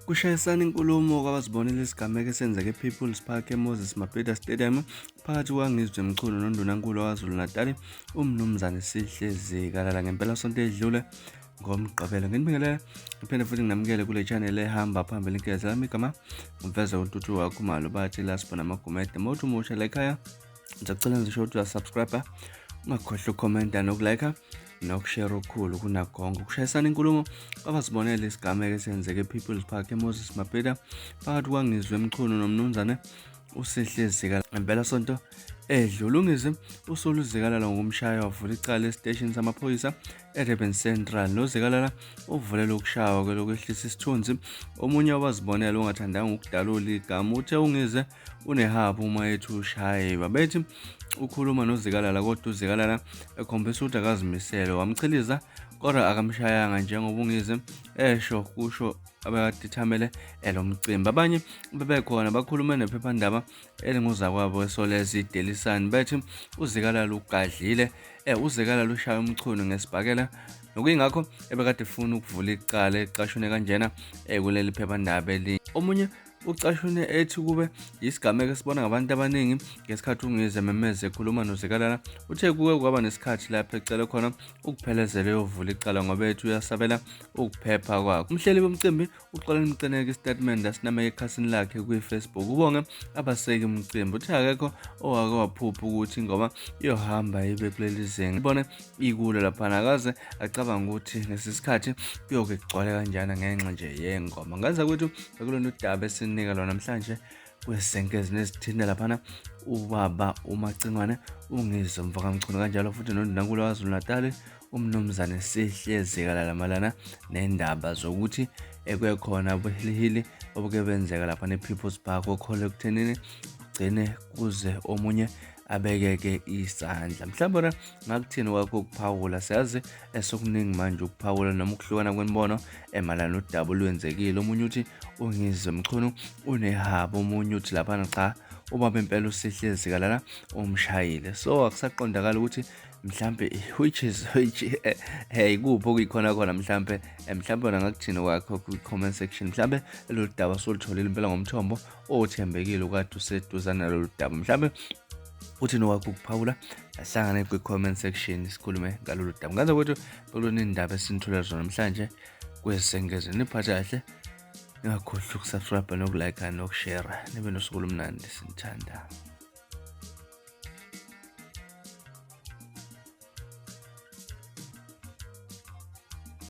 Kushayisana inkulumo kwabazibonele isigameko esenzeke ePeople's Park eMoses Mabhida Stadium phakathi kukaNgizwe Mchunu noNdunankulu waKwaZulu-Natal uMnumzane Sihle ngempela sonto edlule ngomgqibelo. Nginibingelela ngiphinde futhi nginamukele kule channel ehamba phambili inkeza lami igama ngiveza untuthu wakho malo bathi la sibona amagumede mothi umusha la ekhaya ngicela ngisho ukuthi uyasubscribe ungakhohlwa ucomment nokulike nokushare okukhulu kunakonke. Kushayisana inkulumo abazibonele isigameko esenzeke ePeople's Park eMoses Mabhida phakathi kukaNgizwe Mchunu noMnumzane uSihle ngempela sonto edlule. uNgizwe usolo uZikalala ngokumshaya wavula icala estation samaphoyisa eDurban Central. noZikalala uvulela ukushawa lokwehlisa isithunzi. Omunye wabazibonela ongathandanga ukudalula igama uthe uNgizwe unehaba uma ethi ushaye babethi ukhuluma noZikalala kodwa uZikalala ekhombisa ukuthi akazimisele wamchiliza kodwa akamshayanga njengoba uNgizwe esho kusho abakadithamele elomcimbi. Abanye bebekhona bakhuluma nephephandaba elinguzakwabo eSoleza iDaily Sun bethi uZikalala ugadlile uZikalala ushaya umchunu ngesibhakela nokuyingakho ebekade efuna ukuvula icala ecashune kanjena kuleli phephandaba eli. Omunye ucashune ethi kube isigameko esibona ngabantu abaningi ngesikhathi uNgizwe memeze ekhuluma noZikalala uthe kuke kwaba nesikhathi lapho ecela khona ukuphelezela yovula icala ngoba ethi uyasabela ukuphepha kwakhe. Umhleli womcimbi uxolela imceneke istatement asiname ekhasini lakhe kwi-Facebook ubonge abaseki umcimbi uthe akekho owake waphupha ukuthi ngoba iyohamba ibe kuleli zinga ibone ikulo laphana akaze acabanga ukuthi ngesisikhathi kuyoke kugcwale kanjani ngenxa nje yengoma. Ngaza kwethu bekulona udaba esinika lona namhlanje kwesenkezi nezithinda laphana ubaba uMacingwane uNgizwe mvakaMchunu kanjalo futhi noNdunankulu waKwaZulu-Natal uMnumzane Sihle Zikalala malana nendaba zokuthi ekwekhona ubuhilihili obuke benzeka lapha nePeople's Park okhole ekuthenini ugcine kuze omunye abekeke isandla. Mhlawumbe na ngakuthini kwakho ukuphawula siyazi esokuningi manje ukuphawula noma ukuhlukana kwembono emalana nodaba olwenzekile. Omunye uthi uNgizwe Mchunu unehaba, omunye uthi lapha cha ubaba impela uSihle Zikalala umshayile. So akusaqondakala ukuthi mhlambe which kuphi okuyikhona khona mhlambe wena ngakuthini kwakho ku-comment section. Mhlambe lolu daba solutholile impela ngomthombo othembekile ukade useduzana nalolu daba. Mhlambe uthi nokwakho ukuphawula ahlangane kwi-comment section sikhulume ngalolu daba. Ngaze kwethu bekulona indaba esinithola zona namhlanje kwesengeze. Niphathe kahle, ningakhohlwa ukusubscribe nokulike nokushare. Nibe nosuku olumnandi, sinithanda.